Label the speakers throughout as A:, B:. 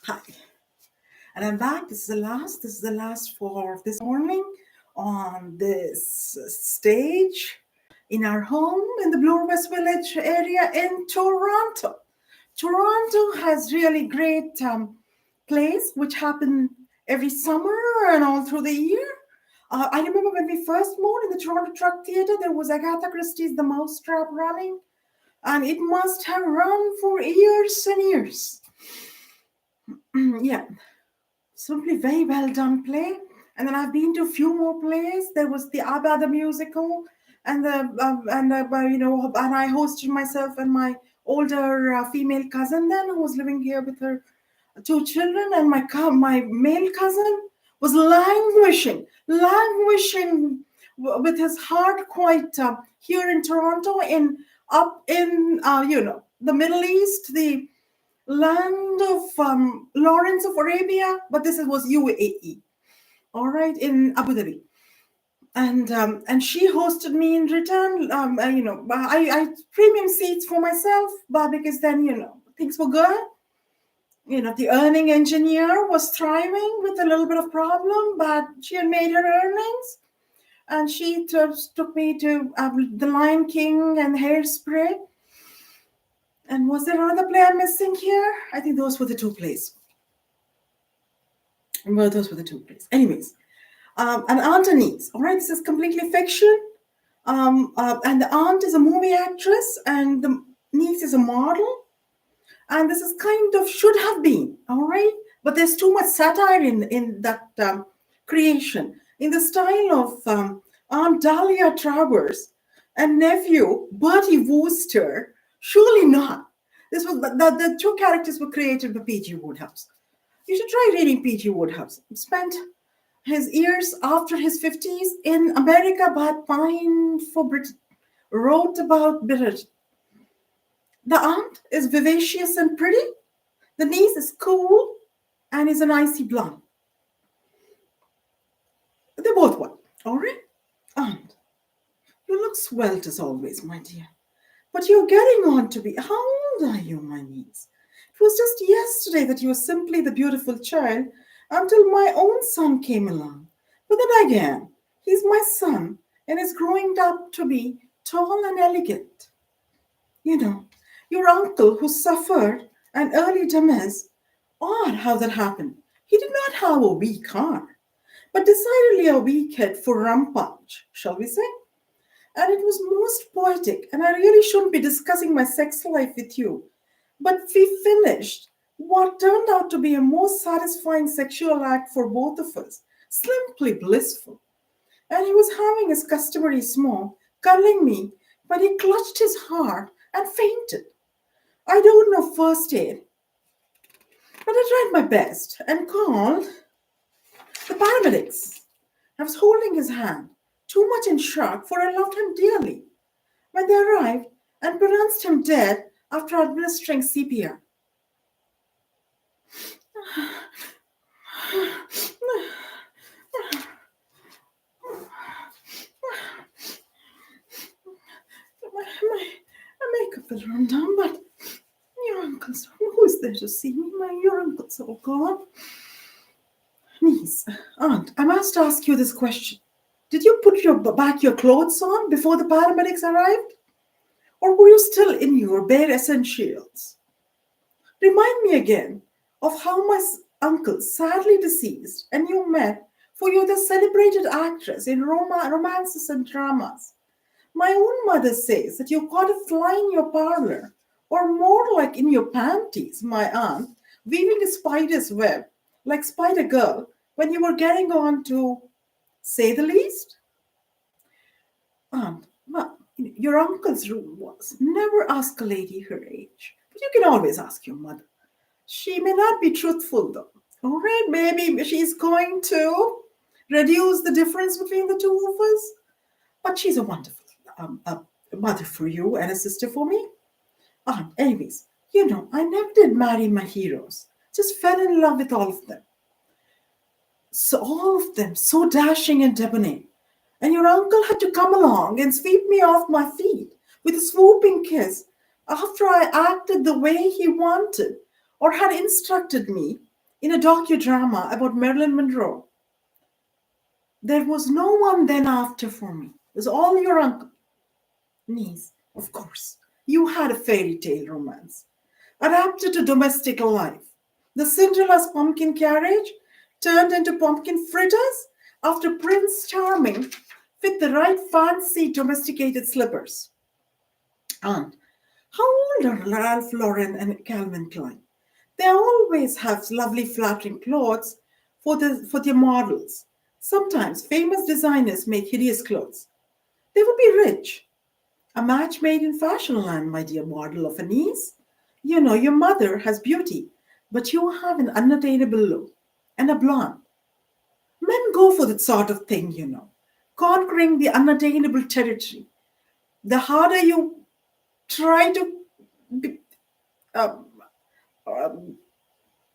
A: Hi, and I'm back. This is the last for this morning on this stage in our home in the Bloor West Village area in Toronto. Toronto has really great plays which happen every summer and all through the year. I remember when we first moved in the Toronto Truck Theatre, there was Agatha Christie's The Mousetrap running, and it must have run for years and years. Yeah, simply very well done play. And then I've been to a few more plays. There was the Abba the musical, and and I hosted myself and my older female cousin then, who was living here with her two children, and my male cousin was languishing with his heart quite here in Toronto, in up in the Middle East, the land of Lawrence of Arabia, but was UAE, all right, in Abu Dhabi. And she hosted me in return. I premium seats for myself, but because then things were good. The earning engineer was thriving with a little bit of problem, but she had made her earnings, and she took me to The Lion King and Hairspray. And was there another play I'm missing here? I think those were the two plays. Well, those were the two plays. Anyways, an aunt and niece. All right, this is completely fiction. And the aunt is a movie actress, and the niece is a model. And this is kind of should have been. All right, but there's too much satire in that creation, in the style of Aunt Dahlia Travers and nephew Bertie Wooster. Surely not. This was the two characters were created by P.G. Wodehouse. You should try reading P.G. Wodehouse. Spent his years after his 50s in America, but pined for Britain. Wrote about Britain. The aunt is vivacious and pretty. The niece is cool and is an icy blonde. They're both one. All right? Aunt, you look svelte as always, my dear. But you're getting on to be. How old are you, my niece? It was just yesterday that you were simply the beautiful child until my own son came along. But then again, he's my son and is growing up to be tall and elegant. Your uncle who suffered an early demise, odd how that happened. He did not have a weak heart, but decidedly a weak head for rum punch, shall we say? And it was most poetic, and I really shouldn't be discussing my sex life with you. But we finished what turned out to be a most satisfying sexual act for both of us, simply blissful. And he was having his customary smoke, cuddling me, but he clutched his heart and fainted. I don't know first aid, but I tried my best and called the paramedics. I was holding his hand, too much in shock, for I loved him dearly. When they arrived and pronounced him dead after administering CPR. My makeup will run down, but your uncle's who is there to see me? Your uncle's all gone. Niece, aunt, I must ask you this question. Did you put back your clothes on before the paramedics arrived? Or were you still in your bare essentials? Remind me again of how my uncle, sadly deceased, and you met, for you're the celebrated actress in romances and dramas. My own mother says that you caught a fly in your parlor, or more like in your panties, my aunt, weaving a spider's web, like Spider Girl, when you were getting on to say the least. Aunt, well, your uncle's rule was never ask a lady her age, but you can always ask your mother. She may not be truthful though. All right, maybe she's going to reduce the difference between the two of us, but she's a wonderful mother for you and a sister for me. Anyways, I never did marry my heroes. Just fell in love with all of them. So all of them, so dashing and debonair. And your uncle had to come along and sweep me off my feet with a swooping kiss after I acted the way he wanted or had instructed me in a docudrama about Marilyn Monroe. There was no one then after for me. It was all your uncle. Niece, of course. You had a fairy tale romance. Adapted to domestic life. The Cinderella's pumpkin carriage turned into pumpkin fritters after Prince Charming fit the right fancy domesticated slippers. Aunt, how old are Ralph Lauren and Calvin Klein? They always have lovely flattering clothes for their models. Sometimes famous designers make hideous clothes. They would be rich. A match made in fashion land, my dear model of a niece. You know, your mother has beauty, but you have an unattainable look and a blonde. Men go for that sort of thing, you know, conquering the unattainable territory. The harder you try to, be, um, um,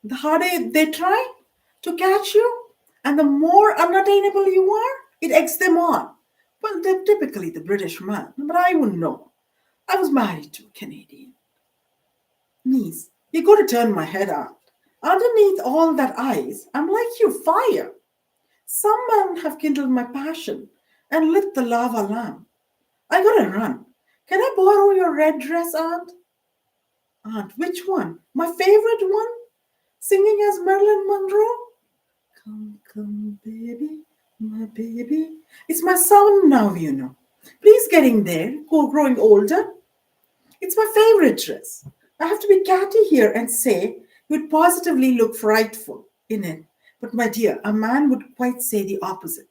A: the harder they try to catch you, and the more unattainable you are, it eggs them on. Well, they're typically the British man, but I wouldn't know. I was married to a Canadian. Niece, you got to turn my head out. Underneath all that ice, I'm like you, fire. Some men have kindled my passion and lit the lava lamp. I gotta run. Can I borrow your red dress, Aunt? Aunt, which one? My favorite one? Singing as Marilyn Monroe? Come, come, baby, my baby. It's my son now, you know. Please getting there, growing older. It's my favorite dress. I have to be catty here and say you'd positively look frightful in it. But my dear, a man would quite say the opposite.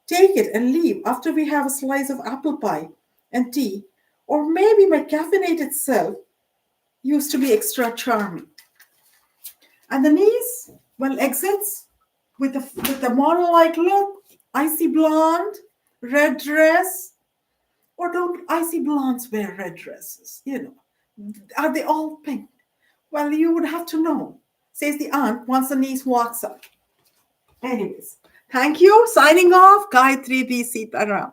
A: Take it and leave after we have a slice of apple pie and tea, or maybe my caffeinated self used to be extra charming. And the niece, well, exits with a model-like look, icy blonde, red dress, or don't icy blondes wear red dresses? You know, are they all pink? Well, you would have to know, says the aunt once the niece walks up. Anyways, thank you. Signing off, Gayatri B. Sitaram.